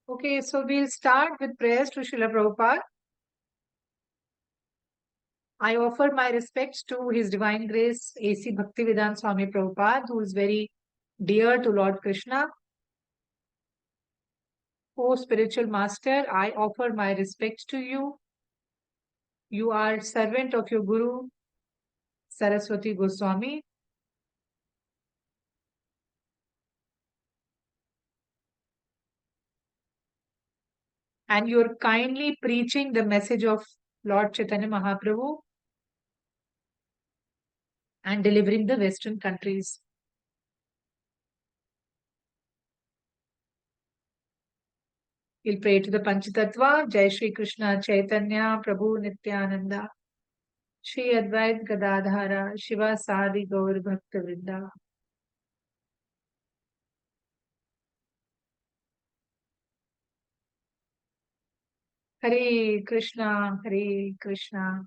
Okay, so we'll start with prayers to Srila Prabhupada. I offer my respects to His Divine Grace A.C. Bhaktivedanta Swami Prabhupada, who is very dear to Lord Krishna. O spiritual master, I offer my respects to you. You are servant of your Guru, Saraswati Goswami. And you're kindly preaching the message of Lord Chaitanya Mahaprabhu and delivering the Western countries. We'll pray to the Panchatattva, Jai Shri Krishna Chaitanya, Prabhu Nityananda, Shri Advait Gadadhara, Shiva Sadi Gaur Bhakta Vrinda. Hare Krishna, Hare Krishna,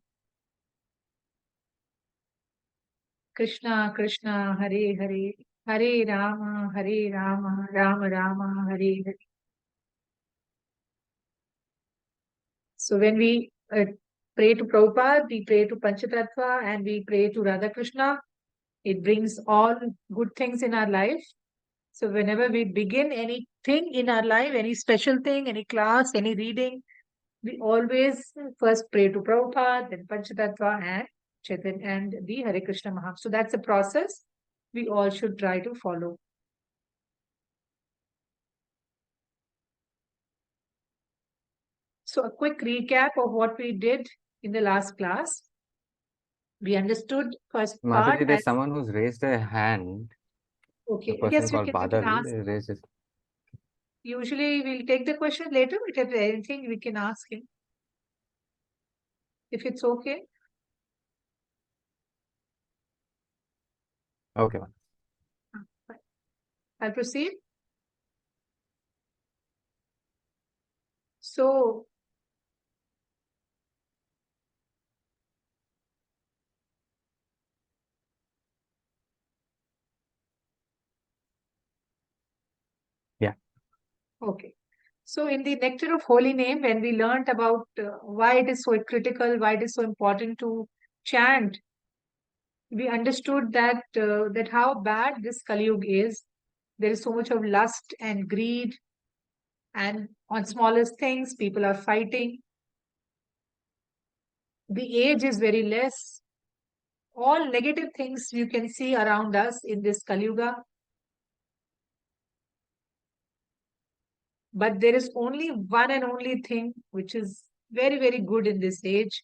Krishna Krishna, Hare Hare, Hare Rama, Hare Rama, Rama Rama, Hare Hare. So when we pray to Prabhupada, we pray to Panchatattva and we pray to Radha Krishna. It brings all good things in our life. So whenever we begin anything in our life, any special thing, any class, any reading, we always first pray to Prabhupada, then Panchatattva and Chaitanya and the Hare Krishna Maha. So that's a process we all should try to follow. So a quick recap of what we did in the last class. We understood first part. Mataji, there's someone who's raised a hand. Okay, A person yes, called you can Badal ask. raises. Usually we'll take the question later, but if there's anything, we can ask him. If it's okay. Okay. I'll proceed. So, yeah. Okay. So in the Nectar of Holy Name, when we learnt about why it is so critical, why it is so important to chant, we understood that that how bad this Kali Yuga is. There is so much of lust and greed, and on smallest things, people are fighting. The age is very less. All negative things you can see around us in this Kali Yuga. But there is only one and only thing which is very, very good in this age.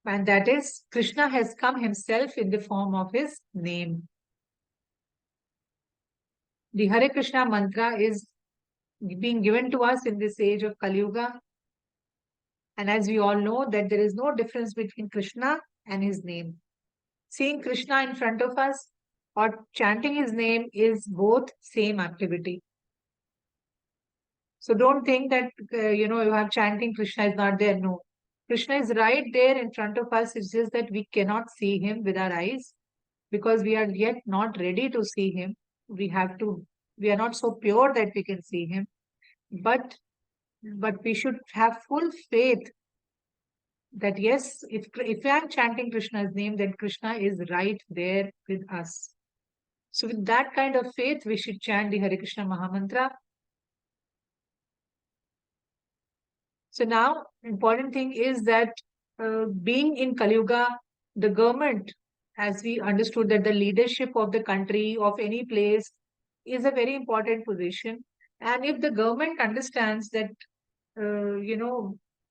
And that is Krishna has come himself in the form of his name. The Hare Krishna mantra is being given to us in this age of Kali Yuga. And as we all know that there is no difference between Krishna and his name. Seeing Krishna in front of us or chanting his name is both same activity. So don't think that, you have chanting Krishna is not there. No. Krishna is right there in front of us. It's just that we cannot see him with our eyes because we are yet not ready to see him. We are not so pure that we can see him. But we should have full faith that yes, if I am chanting Krishna's name, then Krishna is right there with us. So with that kind of faith, we should chant the Hare Krishna Mahamantra. So now, important thing is that being in Kali Yuga, the government, as we understood that the leadership of the country, of any place, is a very important position. And if the government understands that,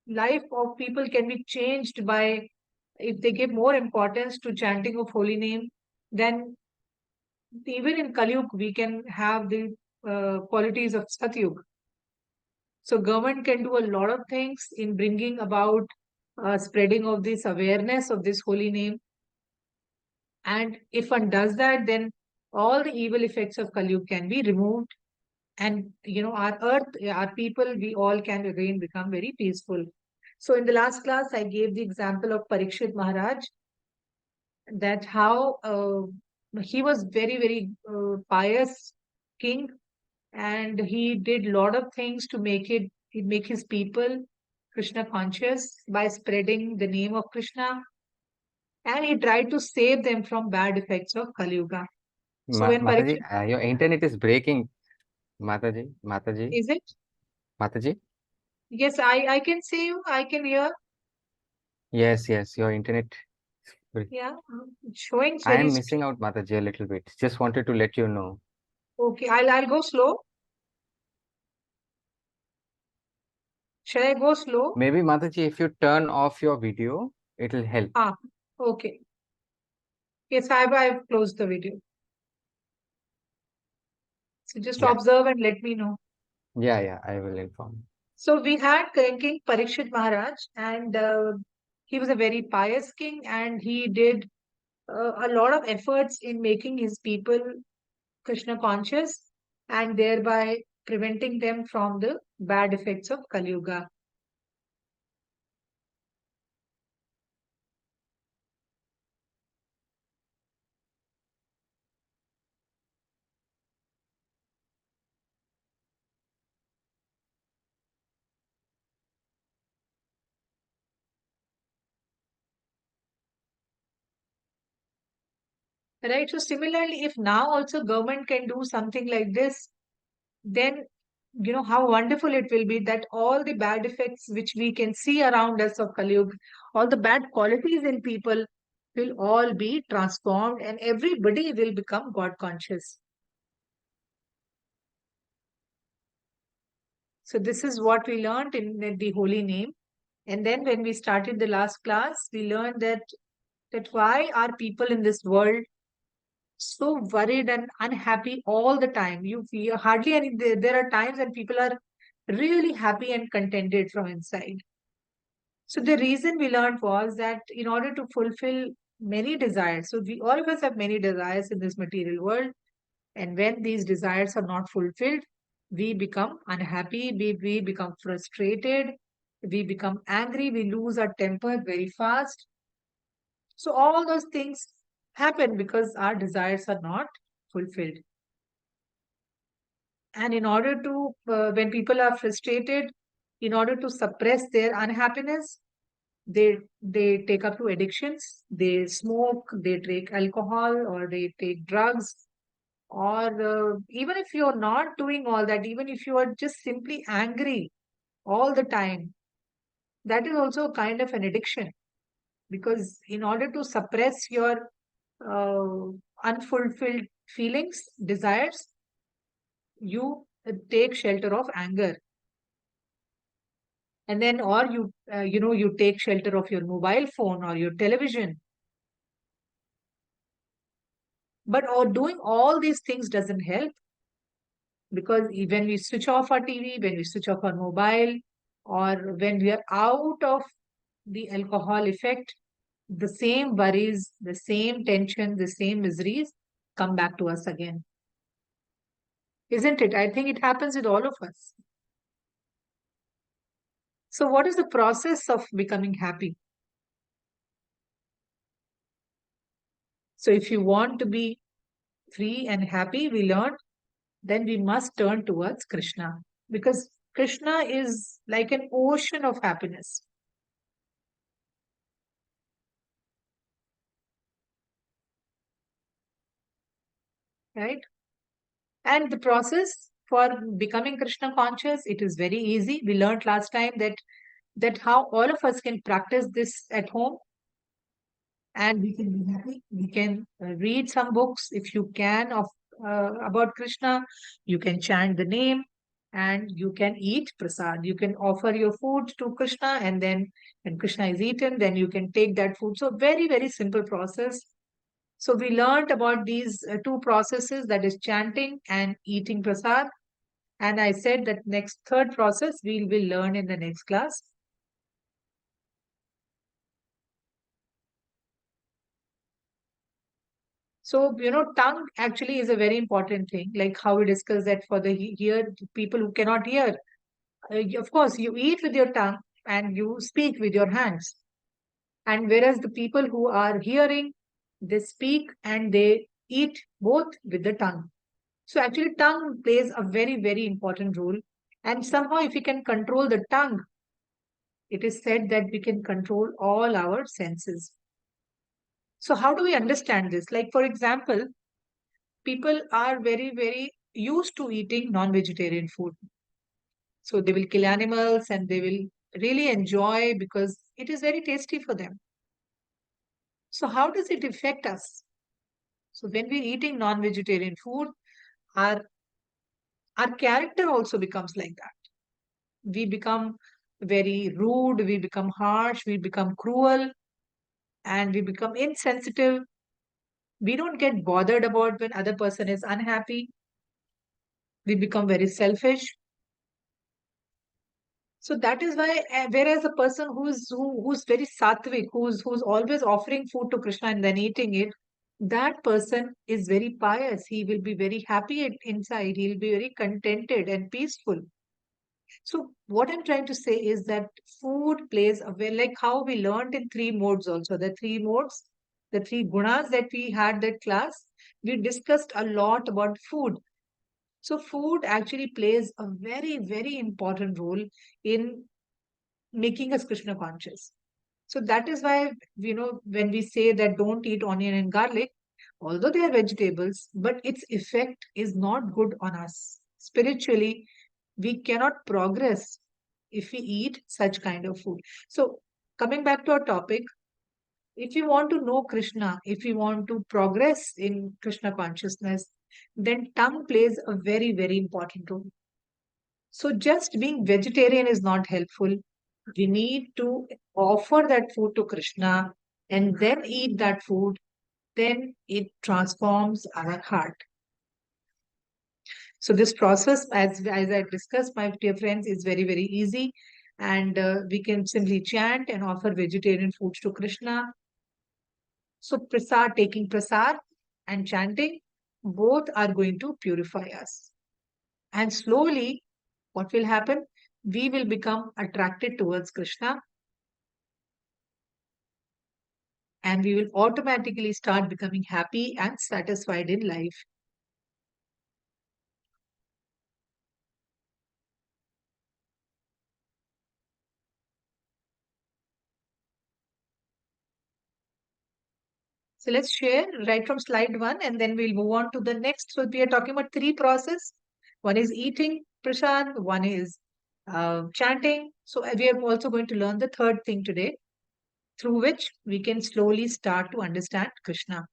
life of people can be changed by, if they give more importance to chanting of holy name, then even in Kali Yuga, we can have the qualities of Satyug. So government can do a lot of things in bringing about spreading of this awareness of this holy name. And if one does that, then all the evil effects of Kali Yuga can be removed. And, our earth, our people, we all can again become very peaceful. So in the last class, I gave the example of Parikshit Maharaj. that how he was very, very pious king, and he did lot of things to make his people Krishna conscious by spreading the name of Krishna, and he tried to save them from bad effects of Kali Yuga. So when Mataji, Parikshit, your internet is breaking. Mataji, is it? Mataji. Yes, I can see you. I can hear. Yes, your internet. Yeah, showing I very am missing out, Mataji, a little bit. Just wanted to let you know. okay. I'll go slow. Shall I go slow? Maybe, Mataji, if you turn off your video, it'll help. Ah, okay. Yes, I've closed the video. So just Yeah, observe and let me know. yeah, I will inform. So we had King Parikshit Maharaj, and he was a very pious king, and he did a lot of efforts in making his people Krishna conscious, and thereby preventing them from the bad effects of Kali Yuga. Right. So similarly, if now also government can do something like this, then how wonderful it will be that all the bad effects which we can see around us of Kali Yuga, all the bad qualities in people will all be transformed and everybody will become God conscious. So this is what we learned in the holy name. And then when we started the last class, we learned that why are people in this world so worried and unhappy all the time? You feel hardly any, there are times when people are really happy and contented from inside. So the reason we learned was that in order to fulfill many desires, so we all of us have many desires in this material world, and when these desires are not fulfilled, we become unhappy, we become frustrated, we become angry, we lose our temper very fast. So all those things happen because our desires are not fulfilled. And in order to, when people are frustrated, in order to suppress their unhappiness, they take up to addictions. They smoke, they take alcohol, or they take drugs. Or even if you're not doing all that, even if you are just simply angry all the time, that is also a kind of an addiction. Because in order to suppress your unfulfilled feelings, desires, you take shelter of anger. And then, or you take shelter of your mobile phone or your television. But or doing all these things doesn't help, because when we switch off our TV, when we switch off our mobile, or when we are out of the alcohol effect, the same worries, the same tension, the same miseries come back to us again. Isn't it? I think it happens with all of us. So, what is the process of becoming happy? So, if you want to be free and happy, we learned, then we must turn towards Krishna, because Krishna is like an ocean of happiness. Right? And the process for becoming Krishna conscious, it is very easy. We learned last time that how all of us can practice this at home, and we can be happy. We can read some books if you can of about Krishna. You can chant the name, and you can eat prasad. You can offer your food to Krishna, and then when Krishna is eaten, then you can take that food. So very, very simple process. So we learned about these two processes, that is chanting and eating prasad. And I said that next third process we will learn in the next class. So, tongue actually is a very important thing, like how we discussed that for the people who cannot hear. Of course, you eat with your tongue and you speak with your hands. And whereas the people who are hearing, They speak and they eat both with the tongue. So actually, tongue plays a very, very important role. And somehow, if we can control the tongue, it is said that we can control all our senses. So how do we understand this? Like, for example, people are very, very used to eating non-vegetarian food. So they will kill animals and they will really enjoy because it is very tasty for them. So how does it affect us? So when we're eating non-vegetarian food, our our character also becomes like that. We become very rude, we become harsh, we become cruel, and we become insensitive. We don't get bothered about when other person is unhappy. We become very selfish. So that is why, whereas a person who's very sattvic, who's always offering food to Krishna and then eating it, that person is very pious. He will be very happy inside. He'll be very contented and peaceful. So what I'm trying to say is that food plays a very, like how we learned in three modes also. The three modes, the three gunas that we had that class, we discussed a lot about food. So food actually plays a very, very important role in making us Krishna conscious. So that is why, when we say that don't eat onion and garlic, although they are vegetables, but its effect is not good on us. Spiritually, we cannot progress if we eat such kind of food. So coming back to our topic, if you want to know Krishna, if you want to progress in Krishna consciousness, then tongue plays a very, very important role. So just being vegetarian is not helpful. We need to offer that food to Krishna and then eat that food. Then it transforms our heart. So this process, as I discussed, my dear friends, is very, very easy. And we can simply chant and offer vegetarian foods to Krishna. So prasad, taking prasad and chanting, both are going to purify us. And slowly, what will happen? We will become attracted towards Krishna and we will automatically start becoming happy and satisfied in life. So let's share right from slide one and then we'll move on to the next. So we are talking about three process. One is eating prasad, one is chanting. So we are also going to learn the third thing today, through which we can slowly start to understand Krishna.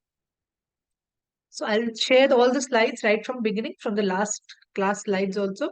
So I'll share all the slides right from beginning, from the last class slides also.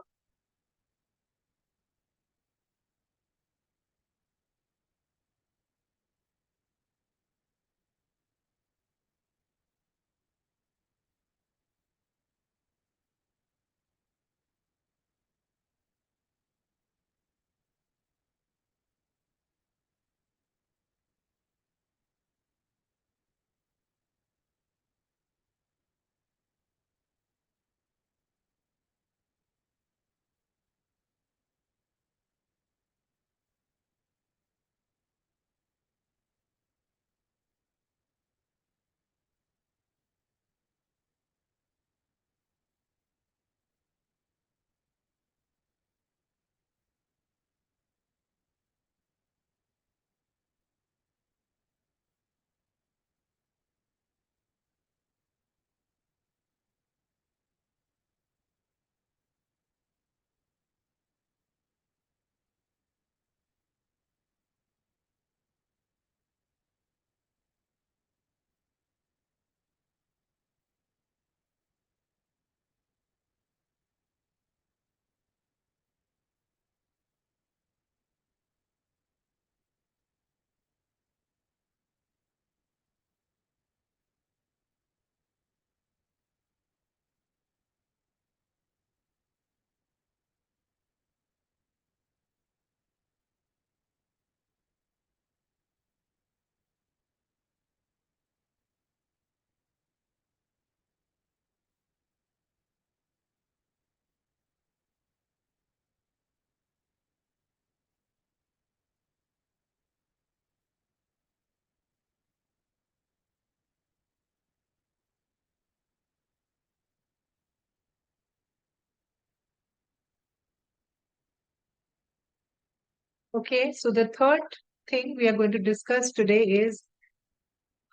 Okay, so the third thing we are going to discuss today is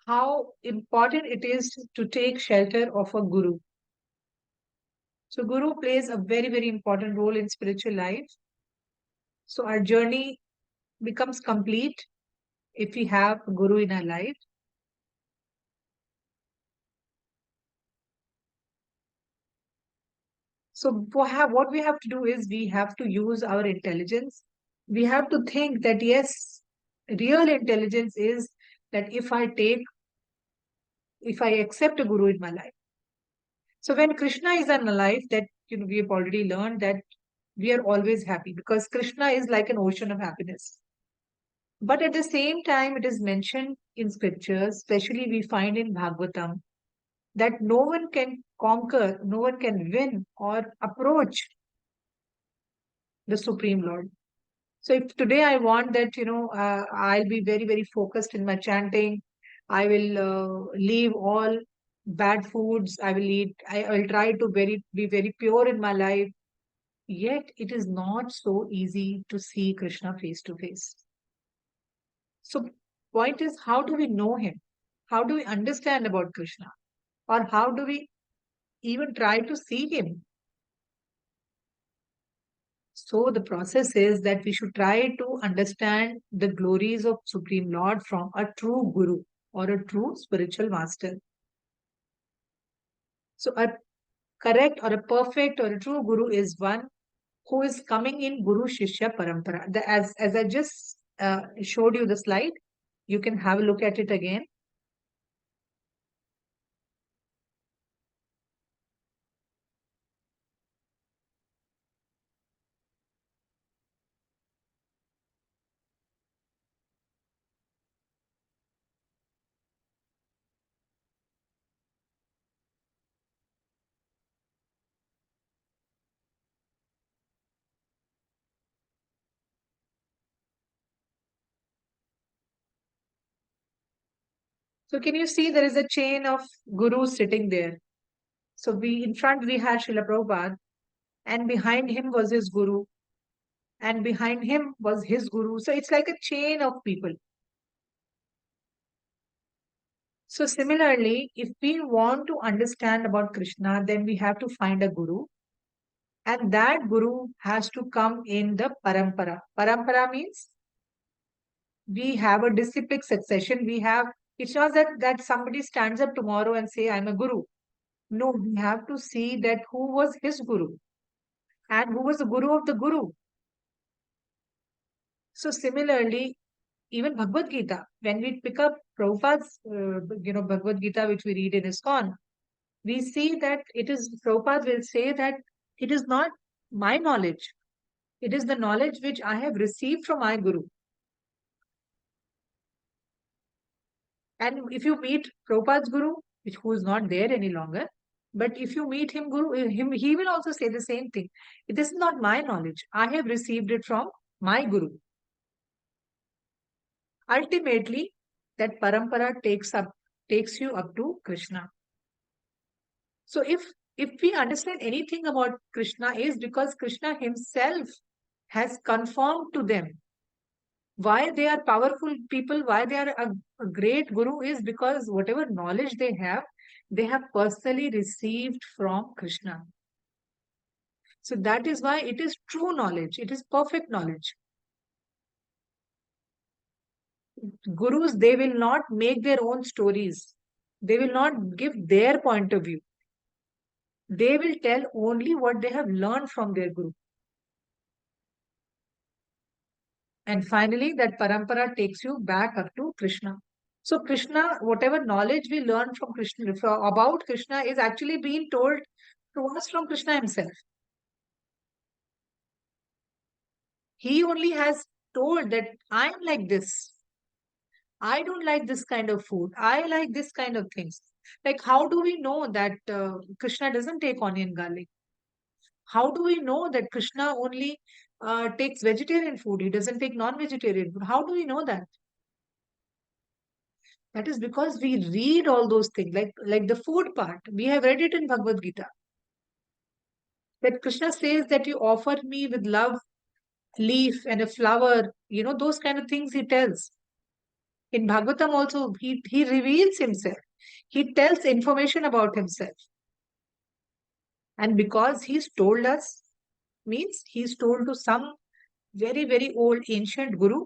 how important it is to take shelter of a guru. So, guru plays a very, very important role in spiritual life. So, our journey becomes complete if we have a guru in our life. So, what we have to do is we have to use our intelligence. We have to think that yes, real intelligence is that if I accept a guru in my life. So when Krishna is in our life, that we have already learned that we are always happy because Krishna is like an ocean of happiness. But at the same time, it is mentioned in scriptures, especially we find in Bhagavatam, that no one can conquer, no one can win or approach the Supreme Lord. So if today I want that, I'll be very, very focused in my chanting, I will leave all bad foods, I will eat, I will try to be very pure in my life. Yet it is not so easy to see Krishna face to face. So point is, how do we know him? How do we understand about Krishna? Or how do we even try to see him? So the process is that we should try to understand the glories of Supreme Lord from a true guru or a true spiritual master. So a correct or a perfect or a true guru is one who is coming in Guru Shishya Parampara. As I just showed you the slide, you can have a look at it again. So can you see there is a chain of gurus sitting there? So in front we had Srila Prabhupada, and behind him was his guru, and behind him was his guru. So it's like a chain of people. So similarly, if we want to understand about Krishna, then we have to find a guru, and that guru has to come in the parampara. Parampara means we have a disciplic succession. It's not that somebody stands up tomorrow and say, I'm a guru. No, we have to see that who was his guru and who was the guru of the guru. So similarly, even Bhagavad Gita, when we pick up Prabhupada's, Bhagavad Gita, which we read in ISKCON, we see that Prabhupada will say that it is not my knowledge. It is the knowledge which I have received from my guru. And if you meet Prabhupada's guru, who is not there any longer, but if you meet he will also say the same thing. It is not my knowledge. I have received it from my guru. Ultimately, that parampara takes you up to Krishna. So if we understand anything about Krishna, is because Krishna himself has confirmed to them why they are powerful people, why they are a great guru, is because whatever knowledge they have personally received from Krishna. So that is why it is true knowledge, it is perfect knowledge. Gurus, they will not make their own stories, they will not give their point of view. They will tell only what they have learned from their guru. And finally, that parampara takes you back up to Krishna. So Krishna, whatever knowledge we learn from Krishna about Krishna is actually being told to us from Krishna himself. He only has told that I'm like this. I don't like this kind of food. I like this kind of things. Like, how do we know that Krishna doesn't take onion garlic? How do we know that Krishna only takes vegetarian food? He doesn't take non-vegetarian food. How do we know that? That is because we read all those things, like the food part. We have read it in Bhagavad Gita. That Krishna says that you offer me with love leaf and a flower, those kind of things he tells. In Bhagavatam also, he reveals himself. He tells information about himself. And because he's told us, means he's told to some very, very old ancient guru.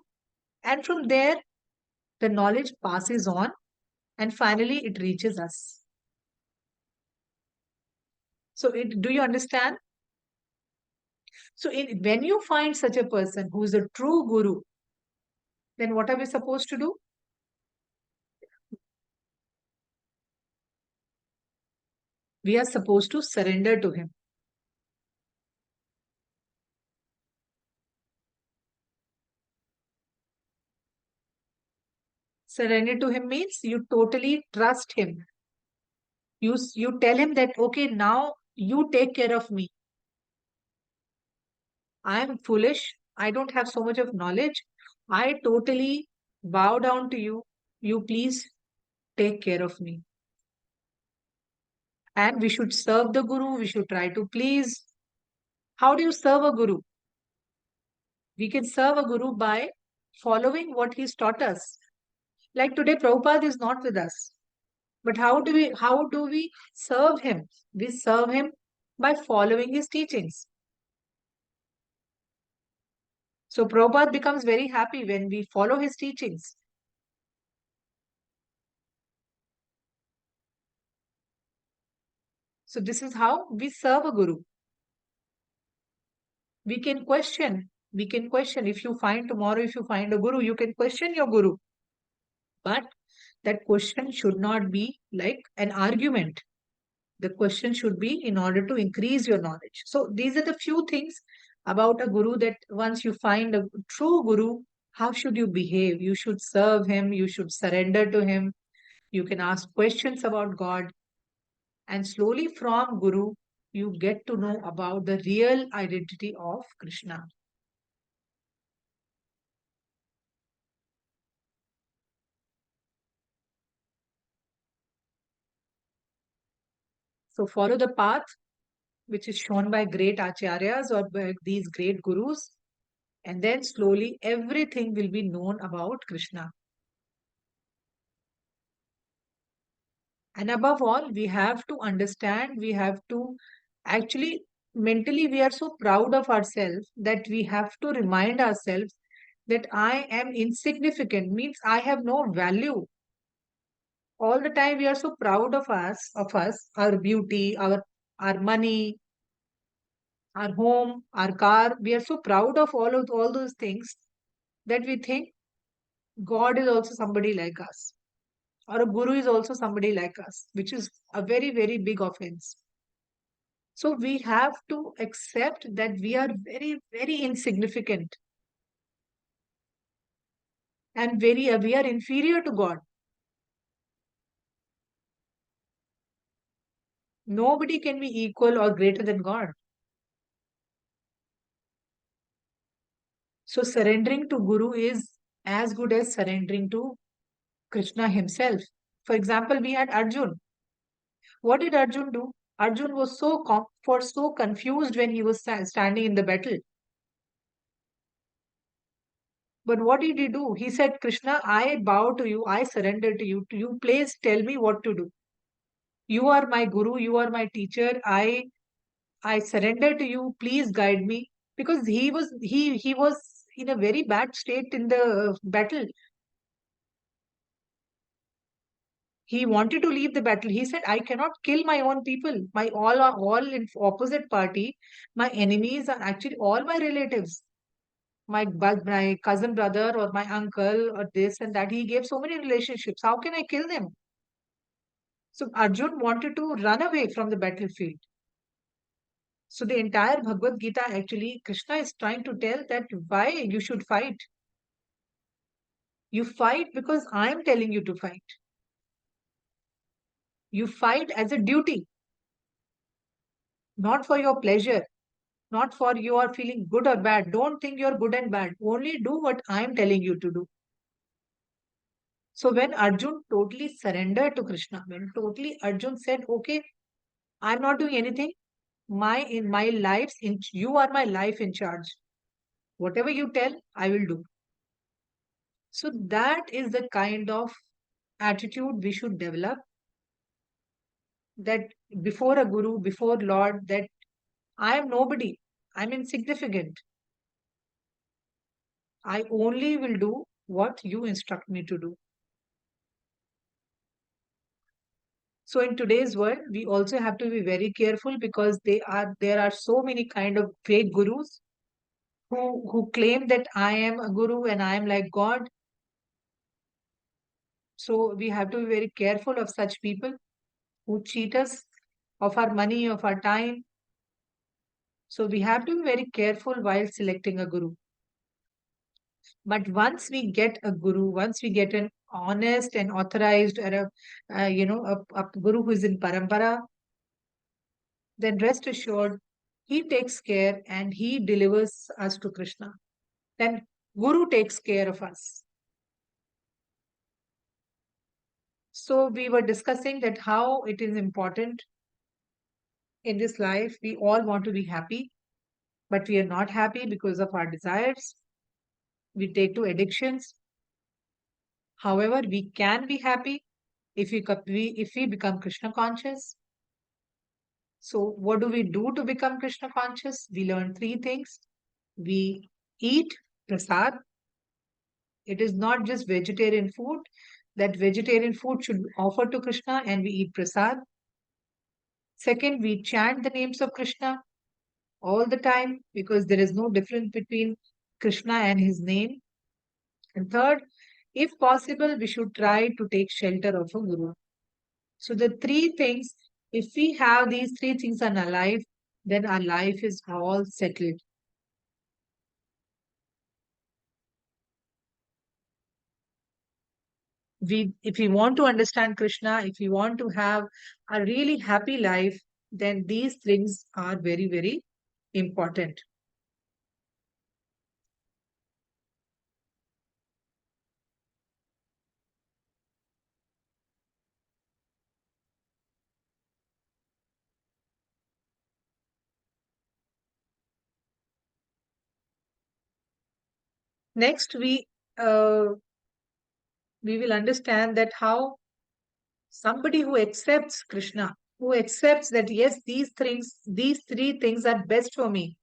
And from there, the knowledge passes on and finally it reaches us. So, do you understand? So, when you find such a person who is a true guru, then what are we supposed to do? We are supposed to surrender to him. Surrender to him means you totally trust him. You tell him that, okay, now you take care of me. I am foolish. I don't have so much of knowledge. I totally bow down to you. You please take care of me. And we should serve the guru. We should try to please. How do you serve a guru? We can serve a guru by following what he's taught us. Like today, Prabhupada is not with us. But how do we serve him? We serve him by following his teachings. So Prabhupada becomes very happy when we follow his teachings. So this is how we serve a guru. We can question. We can question. If you find a guru, you can question your guru. But that question should not be like an argument. The question should be in order to increase your knowledge. So these are the few things about a guru, that once you find a true guru, how should you behave? You should serve him. You should surrender to him. You can ask questions about God. And slowly from guru, you get to know about the real identity of Krishna. So follow the path which is shown by great acharyas or by these great gurus, and then slowly everything will be known about Krishna. And above all, we have to understand, we have to actually, mentally, we are so proud of ourselves that we have to remind ourselves that I am insignificant, means I have no value. All the time we are so proud of us, our beauty, our money, our home, our car. We are so proud of all those things that we think God is also somebody like us, or a guru is also somebody like us, which is a very, very big offense. So we have to accept that we are very, very insignificant and we are inferior to God. Nobody can be equal or greater than God. So surrendering to Guru is as good as surrendering to Krishna himself. For example, we had Arjun. What did Arjun do? Arjun was so confused when he was standing in the battle. But what did he do? He said, Krishna, I bow to you, I surrender to you. To you, please tell me what to do. You are my guru, you are my teacher. I surrender to you. Please guide me. Because he was in a very bad state in the battle. He wanted to leave the battle. He said, I cannot kill my own people. My all are all in opposite party. My enemies are actually all my relatives. My cousin brother or my uncle or this and that. He gave so many relationships. How can I kill them? So Arjun wanted to run away from the battlefield. So the entire Bhagavad Gita, actually, Krishna is trying to tell that why you should fight. You fight because I am telling you to fight. You fight as a duty, not for your pleasure, not for you are feeling good or bad. Don't think you're good and bad. Only do what I am telling you to do. So when Arjun totally surrendered to Krishna, when totally Arjun said, okay, I'm not doing anything. My in my life's in you are my life in charge. Whatever you tell, I will do. So that is the kind of attitude we should develop, that before a guru, before Lord, that I am nobody, I'm insignificant. I only will do what you instruct me to do. So in today's world, we also have to be very careful because there are so many kind of fake gurus who claim that I am a guru and I am like God. So we have to be very careful of such people who cheat us of our money, of our time. So we have to be very careful while selecting a guru. But once we get a guru, once we get an honest and authorized, or a guru who is in parampara, then rest assured, he takes care and he delivers us to Krishna. Then Guru takes care of us. So we were discussing that how it is important in this life. We all want to be happy, but we are not happy because of our desires. We take to addictions. However, we can be happy if we become Krishna conscious. So what do we do to become Krishna conscious? We learn three things. We eat prasad. It is not just vegetarian food. That vegetarian food should be offered to Krishna and we eat prasad. Second, we chant the names of Krishna all the time because there is no difference between Krishna and his name. And third, if possible, we should try to take shelter of a guru. So the three things, if we have these three things in our life, then our life is all settled. If we want to understand Krishna, if we want to have a really happy life, then these things are very, very important. Next, we will understand that how somebody who accepts Krishna, who accepts that yes, these three things are best for me,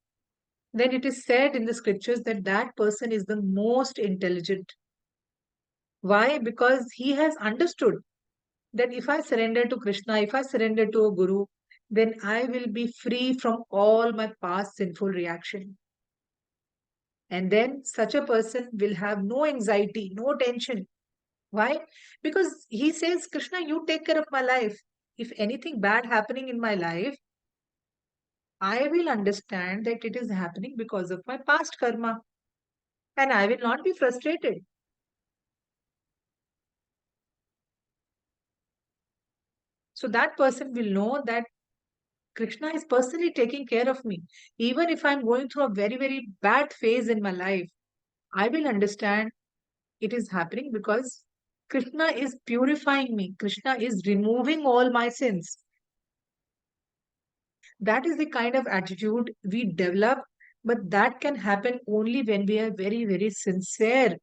then it is said in the scriptures that that person is the most intelligent. Why? Because he has understood that if I surrender to Krishna, if I surrender to a guru, then I will be free from all my past sinful reaction. And then such a person will have no anxiety, no tension. Why? Because he says, Krishna, you take care of my life. If anything bad happening in my life, I will understand that it is happening because of my past karma and I will not be frustrated. So that person will know that Krishna is personally taking care of me. Even if I'm going through a very, very bad phase in my life, I will understand it is happening because Krishna is purifying me. Krishna is removing all my sins. That is the kind of attitude we develop, but that can happen only when we are very, very sincere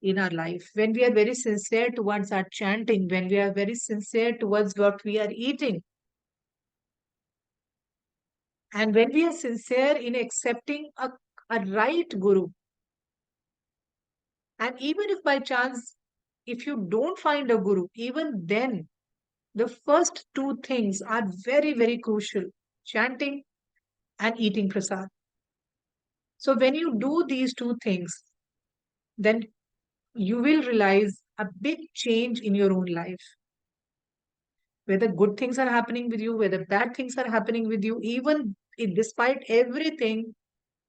in our life, when we are very sincere towards our chanting, when we are very sincere towards what we are eating, and when we are sincere in accepting a right guru. And even if by chance, if you don't find a guru, even then, the first two things are very, very crucial: chanting and eating prasad. So when you do these two things, then you will realize a big change in your own life. Whether good things are happening with you, whether bad things are happening with you, despite everything,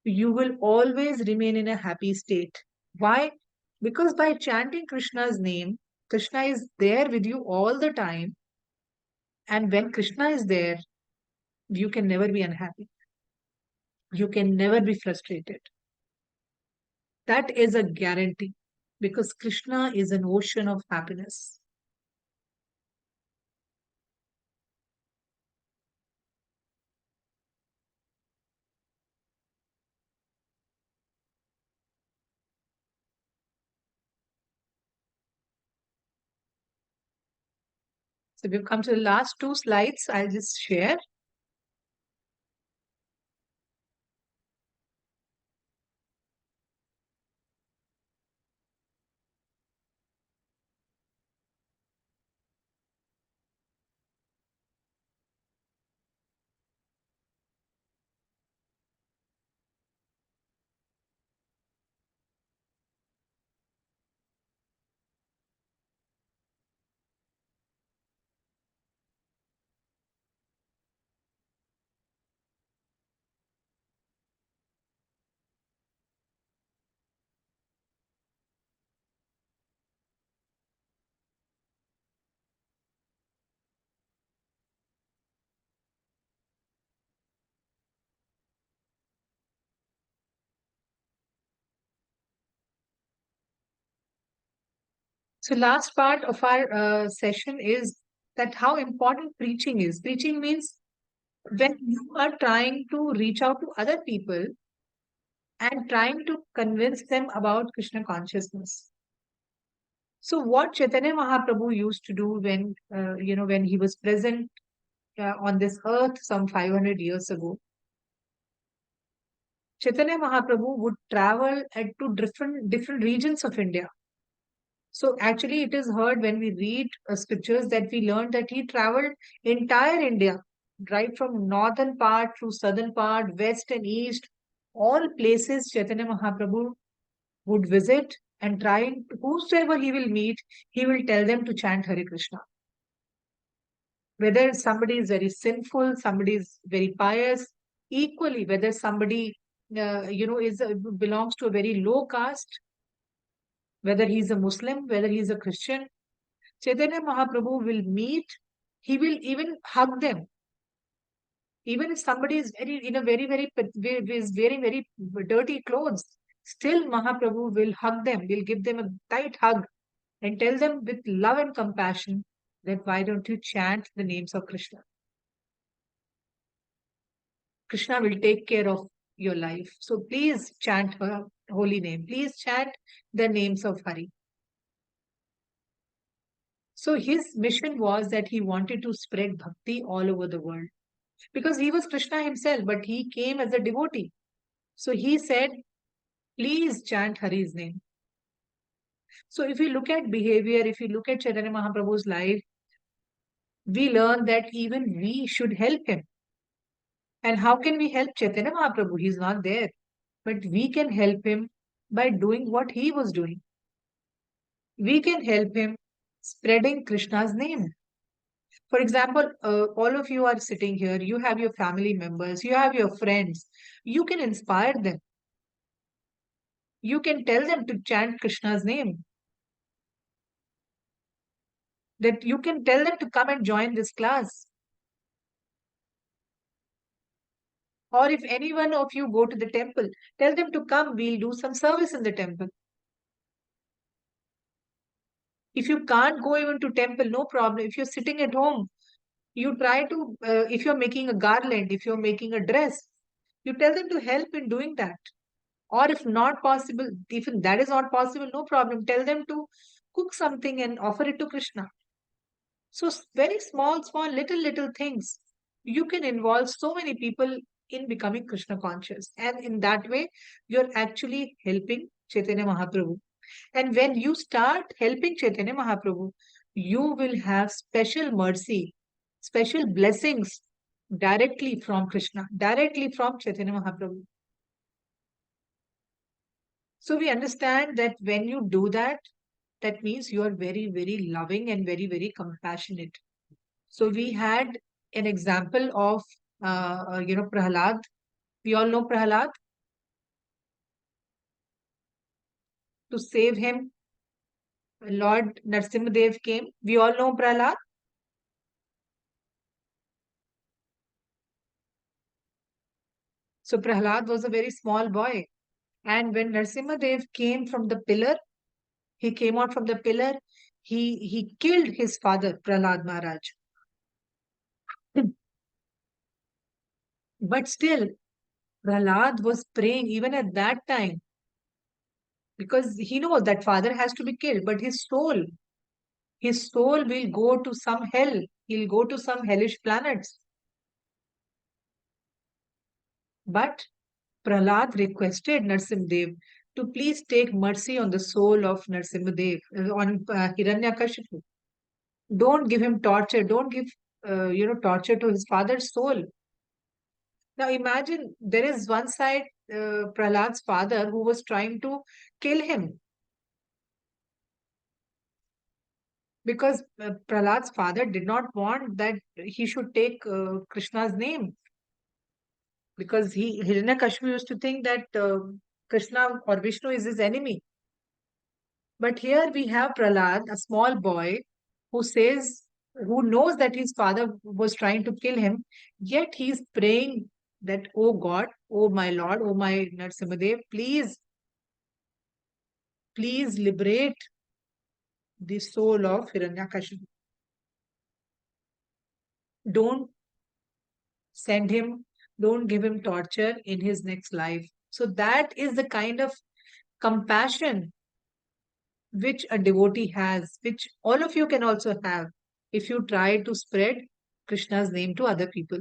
you will always remain in a happy state. Why? Because by chanting Krishna's name, Krishna is there with you all the time. And when Krishna is there, you can never be unhappy. You can never be frustrated. That is a guarantee because Krishna is an ocean of happiness. So we've come to the last two slides. I'll just share. So last part of our session is that how important preaching is. Preaching means when you are trying to reach out to other people and trying to convince them about Krishna consciousness. So what Chaitanya Mahaprabhu used to do when, when he was present on this earth some 500 years ago, Chaitanya Mahaprabhu would travel to different regions of India. So actually, it is heard when we read scriptures that we learn that he traveled entire India, right from northern part to southern part, west and east, all places Chaitanya Mahaprabhu would visit and trying whosoever he will meet, he will tell them to chant Hare Krishna. Whether somebody is very sinful, somebody is very pious, equally whether somebody is belongs to a very low caste, whether he's a Muslim, whether he's a Christian, Chaitanya Mahaprabhu will meet, he will even hug them. Even if somebody is is wearing very dirty clothes, still Mahaprabhu will hug them, will give them a tight hug and tell them with love and compassion that why don't you chant the names of Krishna? Krishna will take care of your life. So please chant her holy name. Please chant the names of Hari. So his mission was that he wanted to spread bhakti all over the world because he was Krishna himself, but he came as a devotee. So he said, please chant Hari's name. So if we look at behavior, if we look at Chaitanya Mahaprabhu's life, we learn that even we should help him. And how can we help Chaitanya Mahaprabhu? He's not there. But we can help him by doing what he was doing. We can help him spreading Krishna's name. For example, all of you are sitting here, you have your family members, you have your friends, you can inspire them. You can tell them to chant Krishna's name. That you can tell them to come and join this class. Or if any one of you go to the temple, tell them to come, we'll do some service in the temple. If you can't go even to temple, no problem. If you're sitting at home, you try to, if you're making a garland, if you're making a dress, you tell them to help in doing that. Or if not possible, if that is not possible, no problem. Tell them to cook something and offer it to Krishna. So very small, little things. You can involve so many people in becoming Krishna conscious. And in that way, you're actually helping Chaitanya Mahaprabhu. And when you start helping Chaitanya Mahaprabhu, you will have special mercy, special blessings directly from Krishna, directly from Chaitanya Mahaprabhu. So we understand that when you do that, that means you are very, very loving and very, very compassionate. So we had an example of, Prahalad. We all know Prahalad. To save him, Lord Narsimhadev came. We all know Prahalad. So Prahalad was a very small boy. And when Narsimhadev came from the pillar, he came out from the pillar, he killed his father, Prahlad Maharaj. But still, Prahlad was praying even at that time because he knows that father has to be killed, but his soul will go to some hell He'll go to some hellish planets. But Prahlad requested Narsimhadev to please take mercy on the soul of Narsimhadev, on Hiranyakashipu. Don't give him torture. Don't give, torture to his father's soul. Now imagine there is one side, Prahlad's father, who was trying to kill him because Prahlad's father did not want that he should take Krishna's name, because Hiranyakashipu used to think that Krishna or Vishnu is his enemy. But here we have Prahlad, a small boy, who says, who knows that his father was trying to kill him, yet he is praying that, oh God, oh my Lord, oh my Narsimhadev, please, please liberate the soul of Hiranyakashipu. Don't send him, don't give him torture in his next life. So that is the kind of compassion which a devotee has, which all of you can also have if you try to spread Krishna's name to other people.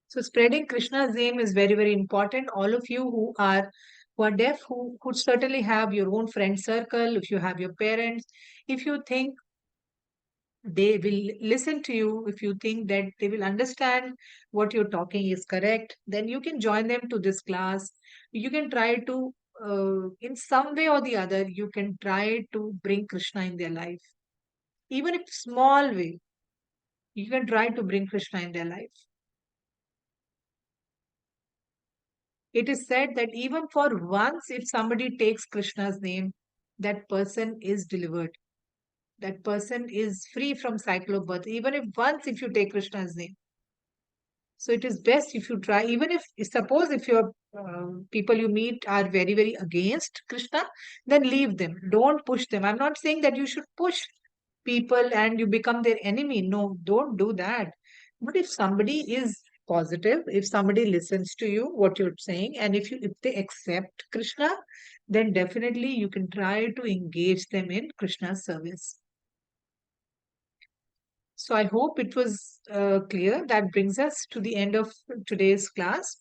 So spreading Krishna's name is very, very important. All of you who are deaf, who certainly have your own friend circle, if you have your parents, if you think they will listen to you, if you think that they will understand what you're talking is correct, then you can join them to this class. You can try to, in some way or the other, you can try to bring Krishna in their life. Even if small way, you can try to bring Krishna in their life. It is said that even for once, if somebody takes Krishna's name, that person is delivered. That person is free from cycle of birth. Even if you take Krishna's name. So it is best if you try, even if, suppose if your people you meet are very, very against Krishna, then leave them. Don't push them. I'm not saying that you should push people and you become their enemy. No, don't do that. But if somebody is positive, if somebody listens to you, what you're saying, and if they accept Krishna, then definitely you can try to engage them in Krishna's service. So I hope it was clear. That brings us to the end of today's class.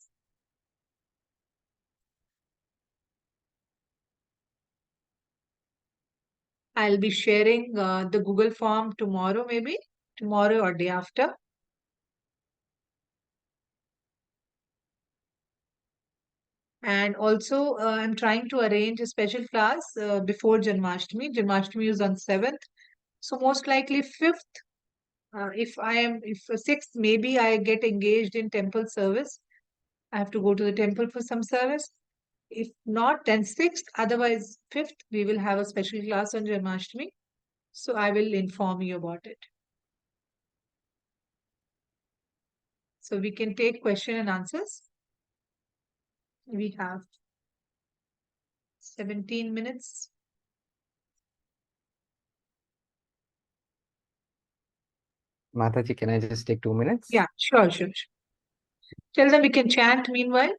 I'll be sharing the Google form tomorrow, maybe tomorrow or day after. And also, I'm trying to arrange a special class before Janmashtami. Janmashtami is on 7th. So most likely 5th, if 6th, maybe I get engaged in temple service. I have to go to the temple for some service. If not, then 6th, otherwise 5th, we will have a special class on Janmashtami. So I will inform you about it. So we can take question and answers. We have 17 minutes. Mataji, can I just take 2 minutes? Yeah, sure. Tell them we can chant meanwhile.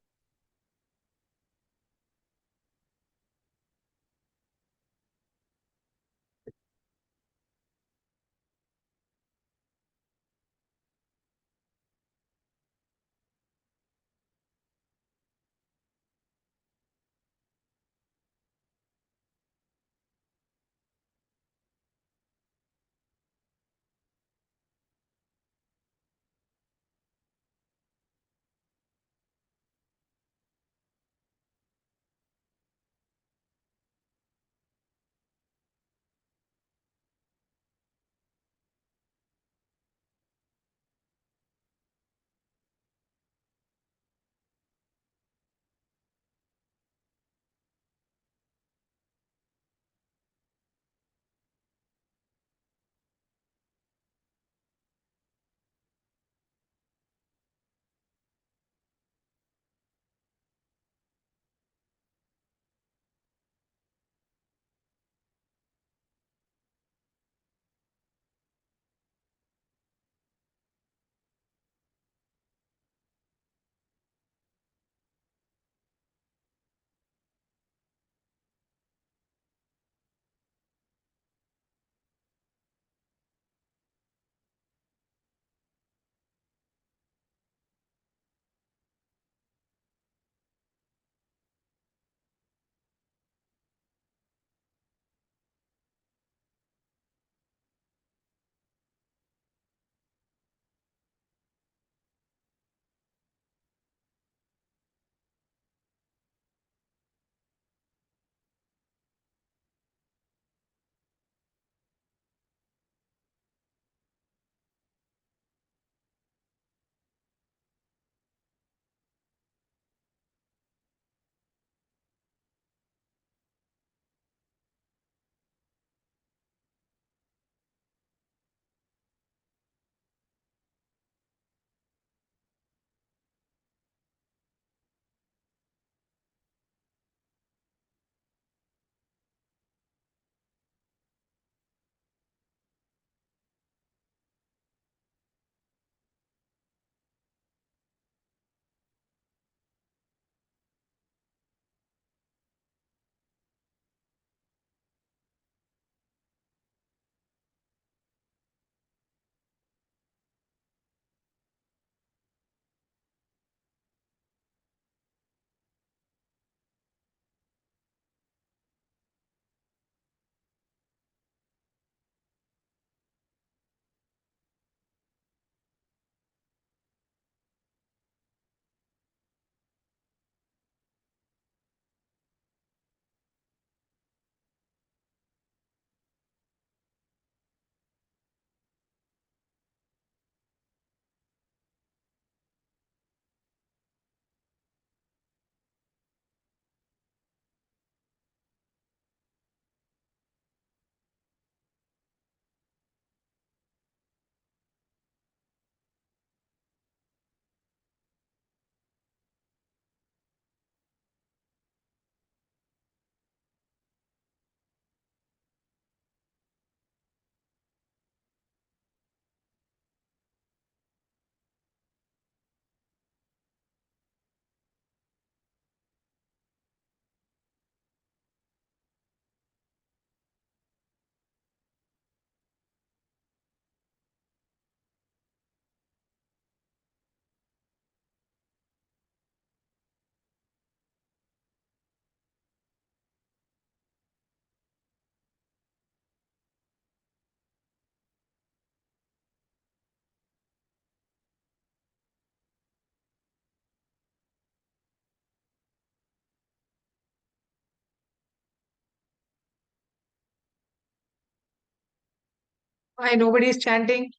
Why nobody is chanting?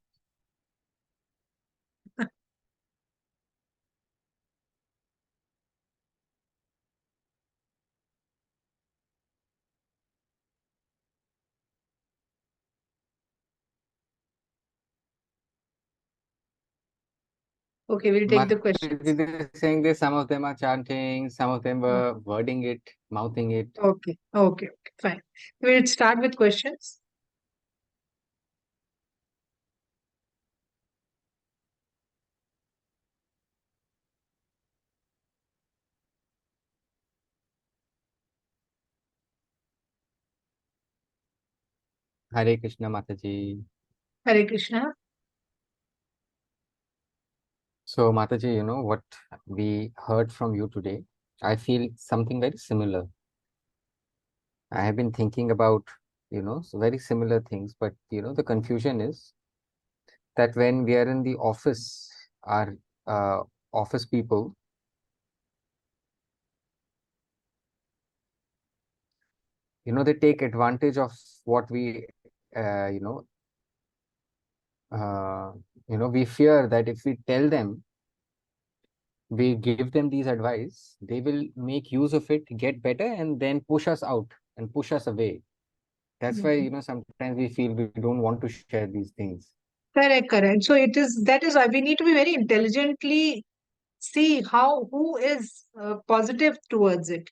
Okay, we'll take the questions. Mataji is saying this, some of them are chanting, some of them Mm. were wording it, mouthing it. Okay, okay, okay, fine. We'll start with questions. Hare Krishna Mataji. Hare Krishna. So Mataji, you know what we heard from you today? I feel something very similar. I have been thinking about, so very similar things, but the confusion is that when we are in the office, our office people, they take advantage of what we, uh, you know, uh, we fear that if we tell them, we give them these advice, they will make use of it, get better, and then push us out and push us away. That's why, Mm. sometimes we feel we don't want to share these things. Correct, correct. So that is why we need to be very intelligently see who is positive towards it.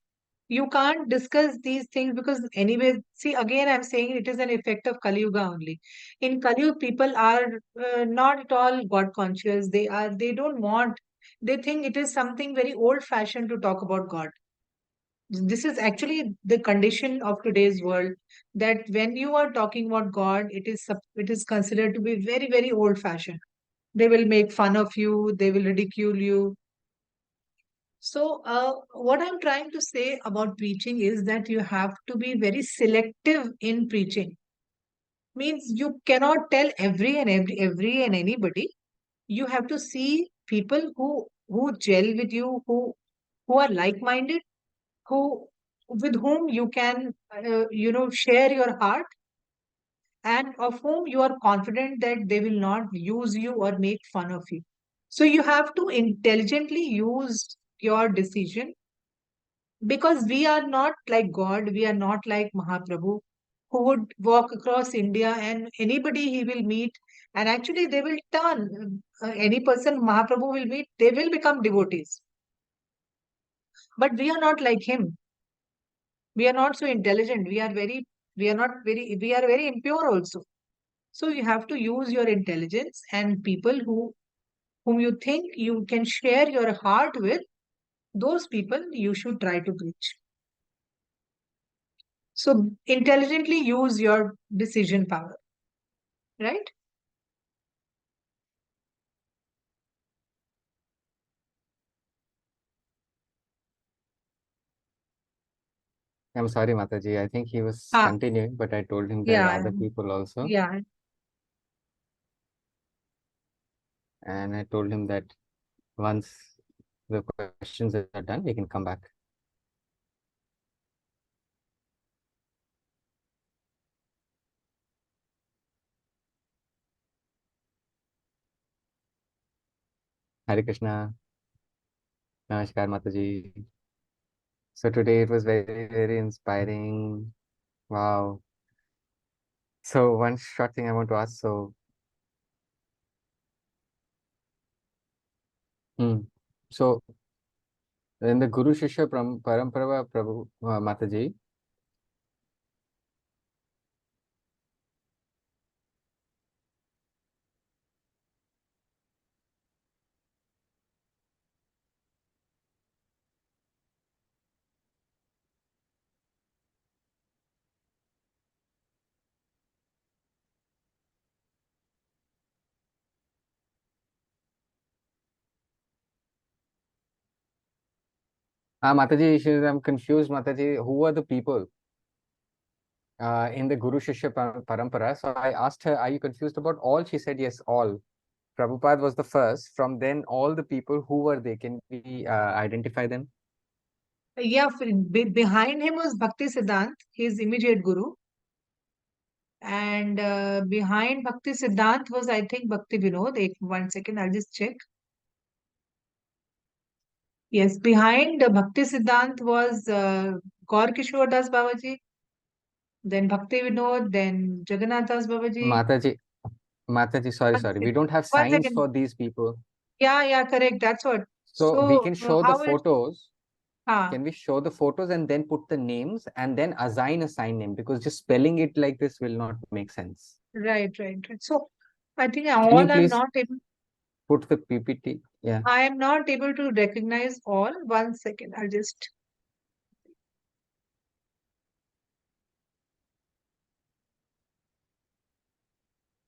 You can't discuss these things because anyway, see again, I'm saying it is an effect of Kali Yuga only. In Kali Yuga, people are not at all God conscious. They don't want, they think it is something very old fashioned to talk about God. This is actually the condition of today's world, that when you are talking about God, it is considered to be very, very old fashioned. They will make fun of you, they will ridicule you. So, what I'm trying to say about preaching is that you have to be very selective in preaching. Means you cannot tell every and anybody. You have to see people who gel with you, who are like-minded, who with whom you can share your heart, and of whom you are confident that they will not use you or make fun of you. So you have to intelligently use your decision, because we are not like God, we are not like Mahaprabhu, who would walk across India and anybody he will meet, and actually they will turn. Any person Mahaprabhu will meet, they will become devotees. But we are not like him. We are not so intelligent. We are not very, we are very impure also. So you have to use your intelligence, and people whom you think you can share your heart with, those people you should try to preach. So intelligently use your decision power, right? I'm sorry, Mataji. I think he was Ah, continuing, but I told him there are yeah, other people also. yeah. And I told him that once the questions are done, we can come back. Hare Krishna. Namaskar, Mataji. So today it was very, very inspiring. Wow. So one short thing I want to ask. Hmm. So in the Guru Shishya Parampara Prabhu Mataji, Mataji, I'm confused, Mataji. Who are the people in the Guru Shishya Parampara? So I asked her, are you confused about all? She said, yes, all. Prabhupada was the first. From then, all the people, who were they? Can we identify them? Yeah, behind him was Bhakti Siddhant, his immediate guru. And behind Bhakti Siddhant was, I think, Bhakti Vinod. 1 second, I'll just check. Yes, behind Bhakti Siddhant was Gaur Kishore Das Babaji, then Bhakti Vinod, then Jagannath Das Babaji. Mataji, Mataji, sorry, One sorry. We second. don't have One signs second. for these people. Yeah, yeah, correct. That's what. So we can So show the how it? photos. Ah, Can we show the photos and then put the names and then assign a sign name? Because just spelling it like this will not make sense. right, right, right. So I think Can you all I'm please not able. put the PPT? Yeah. I am not able to recognize all. 1 second. I'll just.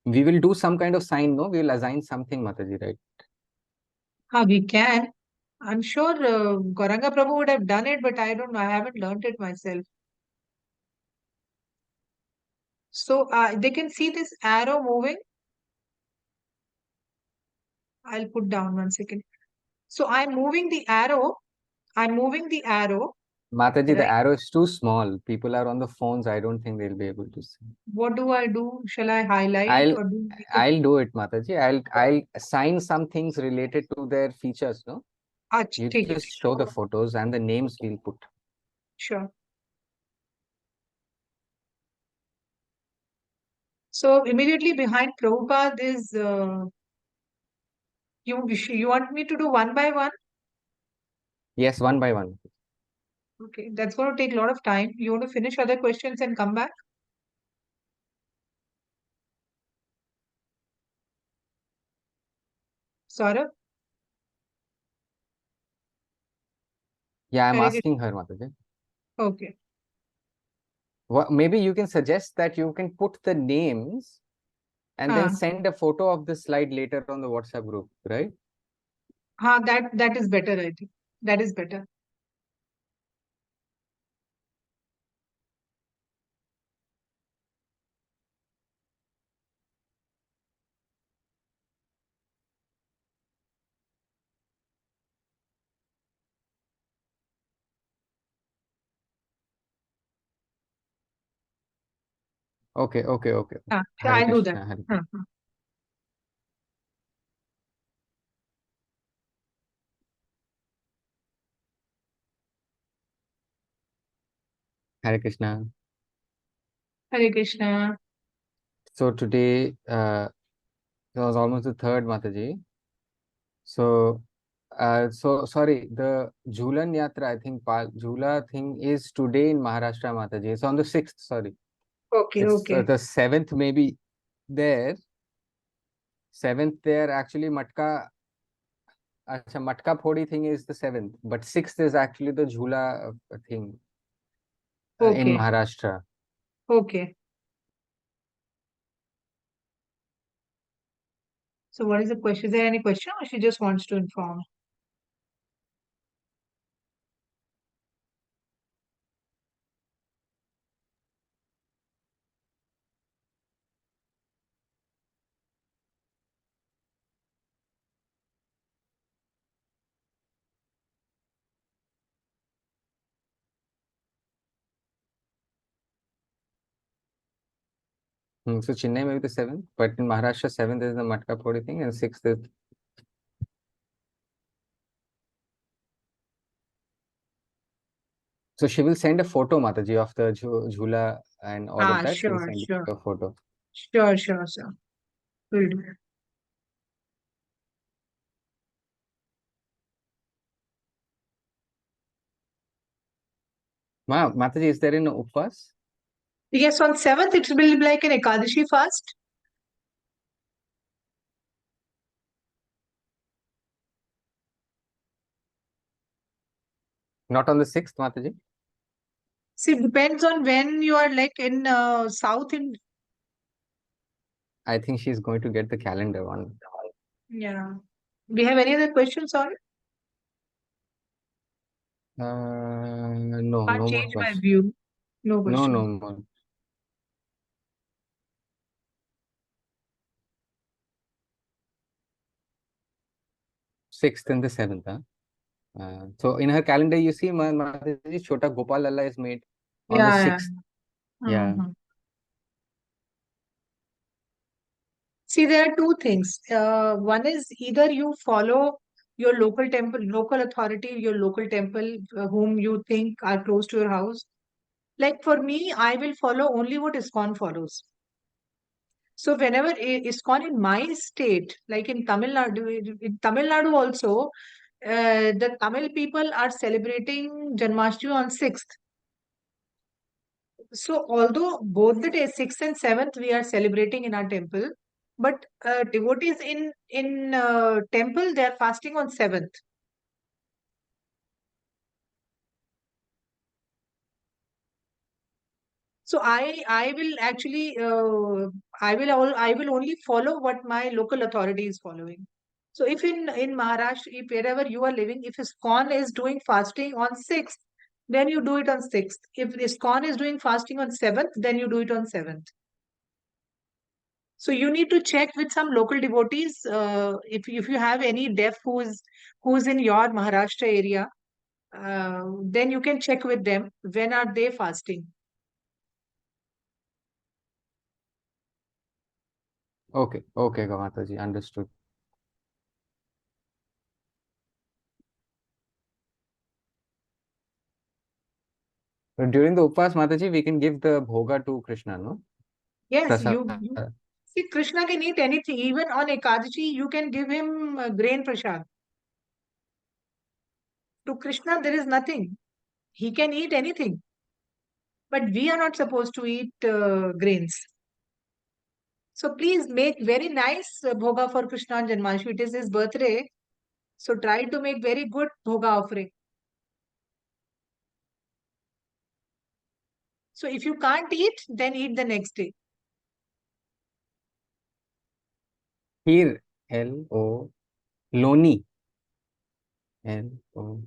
We will do some kind of sign, no? We will assign something, Mataji, right? We can. I'm sure Gauranga Prabhu would have done it, but I don't know. I haven't learned it myself. So they can see this arrow moving. I'll put down 1 second. So I'm moving the arrow. I'm moving the arrow, Mataji, the right? arrow is too small. People are on the phones. I don't think they'll be able to see. What do I do? Shall I highlight I'll or do make it? I'll do it, Mataji. I'll assign some things related to their features, no? Ach, You ठीक है, just show the photos and the names we'll put. sure. So immediately behind Prabhupada is you want me to do one by one? Yes, one by one. Okay, that's going to take a lot of time. You want to finish other questions and come back? Saurabh, Yeah, I'm Hare Krishna. asking her, Mataji. Okay. Maybe you can suggest that you can put the names and then हाँ send a photo of the slide later on the WhatsApp group, right? हाँ, that is better, I think. That is better. Okay, okay, okay. हाँ, Hare I'll do that. Krishna, Hare हाँ Krishna. हाँ. Hare Krishna. Hare Krishna. So today, it was almost the third Mataji. So, so sorry, the Jhulan Yatra, I think, Jhula thing is today in Maharashtra, Mataji. It's on the 6th, sorry. Okay, It's okay. the 7th maybe there. 7th there, actually, Matka Phodi thing is the 7th, but 6th is actually the Jhula thing in Okay, Maharashtra. okay. So what is the question? Is there any question or she just wants to inform? So Chennai may be the 7th, but in Maharashtra, 7th is the Matka Phodi thing, and 6th is. So she will send a photo, Mataji, of the Jhula and all of that. She will Sure, send sure. a photo. Sure, sure, sir. Will do. Mataji, is there in Upvas? Yes, on 7th it will be like an Ekadashi fast. Not on the 6th, Mataji? See, it depends on when you are like in South in. I think she's going to get the calendar one. Yeah. Do you have any other questions on it? No, Can't no more change my questions. view. No No, no question. more. 6th and the 7th, huh? So in her calendar, you see, Mataji, Chota Gopal Lalla is made on the Yeah, yeah. 6th. Yeah. Mhm. See, there are two things. One is either you follow your local temple, local authority, your local temple, whom you think are close to your house. Like for me, I will follow only what ISKCON follows. So whenever ISKCON in my state, like in Tamil Nadu also, the Tamil people are celebrating Janmashtami on 6th. So although both the days, 6th and 7th, we are celebrating in our temple, but devotees in temple, they are fasting on 7th. So I will actually I will only follow what my local authority is following. So if in Maharashtra, if wherever you are living, if ISKCON is doing fasting on 6th, then you do it on 6th. If ISKCON is doing fasting on 7th, then you do it on 7th. So you need to check with some local devotees. If you have any deaf who's in your Maharashtra area, then you can check with them when are they fasting. Okay, okay, Mataji, understood. But during the Upas, Mataji, we can give the bhoga to Krishna, no? Yes, Prasad. you see Krishna can eat anything. Even on Ekadashi, you can give him grain prasad. To Krishna, there is nothing. He can eat anything. But we are not supposed to eat grains. So please make very nice bhoga for Krishna on Janmashtami. It is his birthday. So try to make very good bhoga offering. So if you can't eat, then eat the next day. Kheer, L-O, Loni, L-O-N-I.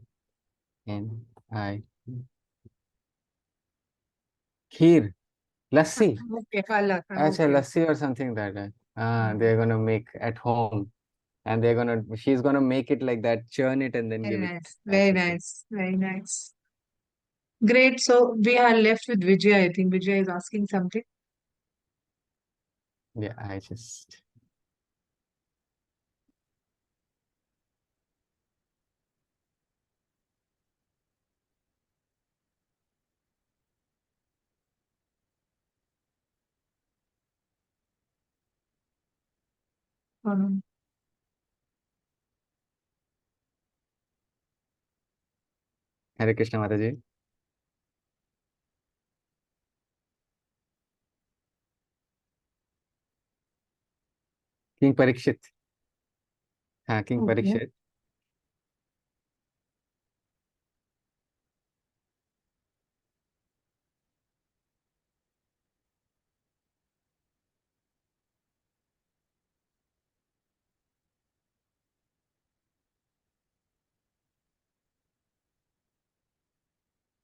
Kheer, lassi. Okay, Phala. Acha, Okay. lassi or something like that. They're gonna make at home, and she's gonna make it like that, churn it, and then Very give it nice. as Very a thing. nice. Very nice. Great. So we are left with Vijay. I think Vijay is asking something. Yeah, I just. Um, Hare Krishna, Mataji. King Parikshit. King okay. Parikshit.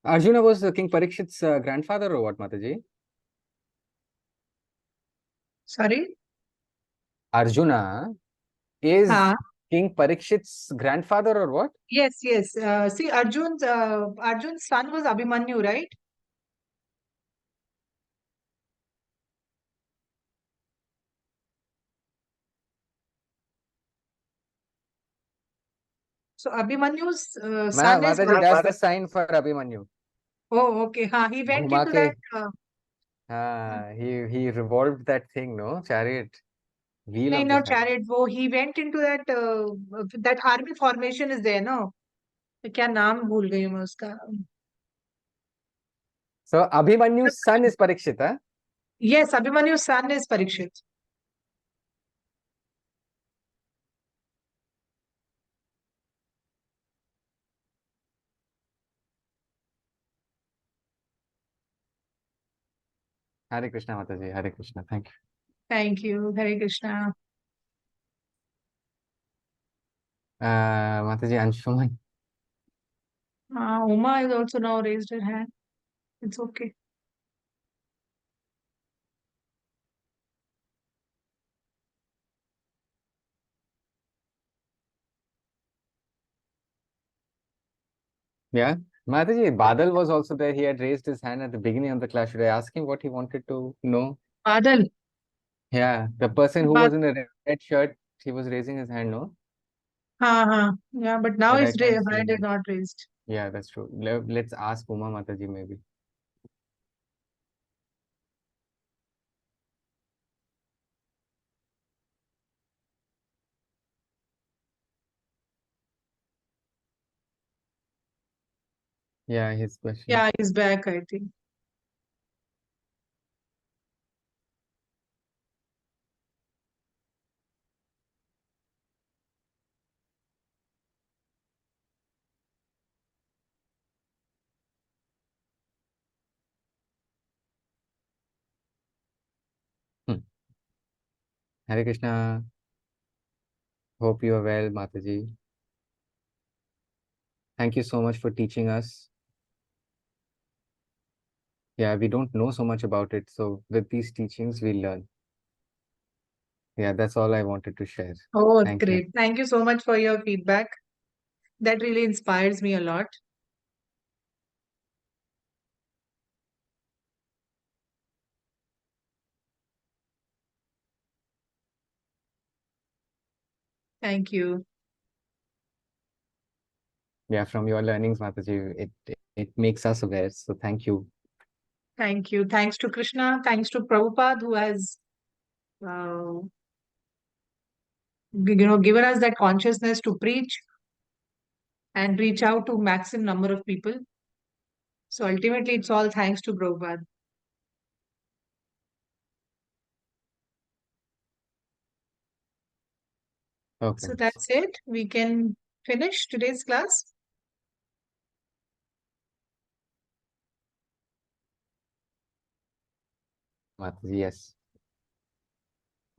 Arjuna was King Parikshit's grandfather or what, Mataji? Sorry. Arjuna is King Parikshit's grandfather or what? Yes, yes. See, Arjun's son was Abhimanyu, right? So Abhimanyu's son is Mataji, that's the sign for Abhimanyu. Oh, okay. He went Ghuma into ke, that. he revolved that thing, no? Chariot, wheel No, of the not chariot. chariot. He went into that army formation is there, no? क्या नाम भूल गई हूँ मैं उसका. So Abhimanyu's son is Parikshit, huh? Yes, Abhimanyu's son is Parikshit. Hare Krishna, Mataji. Hare Krishna. Thank you. Thank you. Hare Krishna. Mataji, Anshuman. Uma is also now raised her hand. It's okay. Yeah. Mataji, Badal was also there. He had raised his hand at the beginning of the class. Should I ask him what he wanted to know? Badal. Yeah, the person who But was in the red shirt, he was raising his hand, no? yeah, but now But I his can't see hand is him. not raised. Yeah, that's true. Let's ask Uma Mataji maybe. Yeah, his question. Yeah, he's back, I think. Hmm. Hare Krishna. Hope you are well, Mataji. Thank you so much for teaching us. Yeah, we don't know so much about it. So with these teachings, we learn. Yeah, that's all I wanted to share. Oh, Thank you. great. Thank you so much for your feedback. That really inspires me a lot. Thank you. Yeah, from your learnings, Mataji, it makes us aware. So thank you. Thank you. Thanks to Krishna. Thanks to Prabhupada who has, uh, given us that consciousness to preach and reach out to maximum number of people. So ultimately, it's all thanks to Prabhupada. Okay. So that's it. We can finish today's class. Mataji, yes.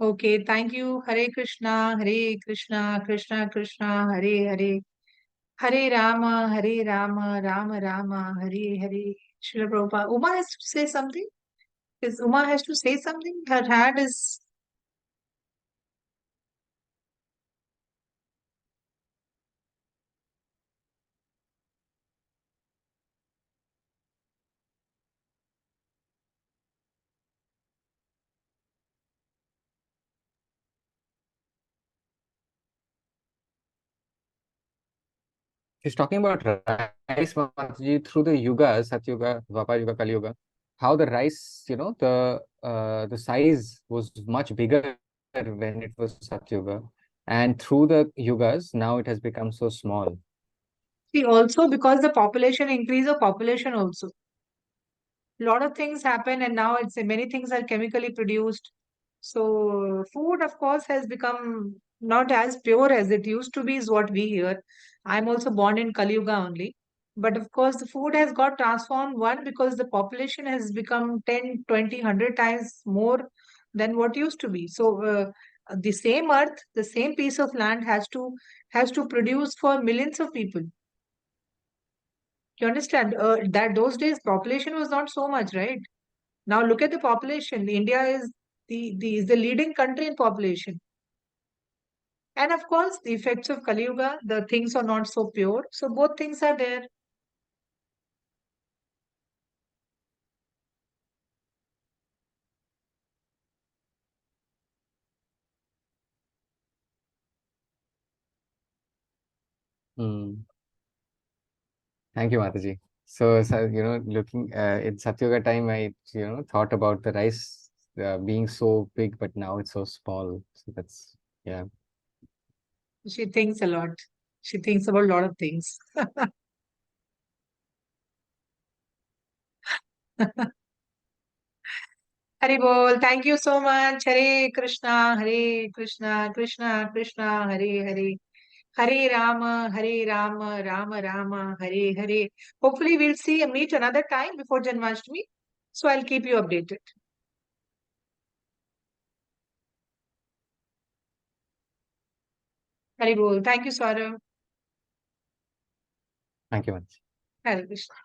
Okay. Thank you. Hare Krishna. Hare Krishna. Krishna Krishna. Hare Hare. Hare Rama. Hare Rama. Rama Rama. Hare Hare. Srila Prabhupada. Uma has to say something. Is Uma has to say something? Her hand is. She's talking about rice, Mataji, through the yugas, Satyuga, Dwapar Yuga, Kali Yuga, how the rice, the size was much bigger when it was Satyuga. And through the yugas, now it has become so small. See, also because the population increase of population also. Lot of things happen and now it's many things are chemically produced. So food of course has become not as pure as it used to be is what we hear. I'm also born in Kali Yuga only. But of course the food has got transformed, one because the population has become 10, 20, 100 times more than what used to be. So the same earth, the same piece of land has to produce for millions of people. You understand that those days population was not so much, right? Now look at the population. India is the leading country in population. And of course, the effects of Kali Yuga, the things are not so pure. So both things are there. Hmm. Thank you, Mataji. Looking in Satyuga time, thought about the rice being so big, but now it's so small. So that's, yeah. She thinks a lot. She thinks about a lot of things. Hari bol. Thank you so much. Hare Krishna, Hare Krishna, Krishna Krishna, Hare Hare. Hare Rama, Hare Rama, Rama Rama, Hare Hare. Hopefully, we'll meet another time before Janmashtami. So I'll keep you updated. Hare Bol. Thank you, Saurav. Thank you, Mataji. Hare Krishna.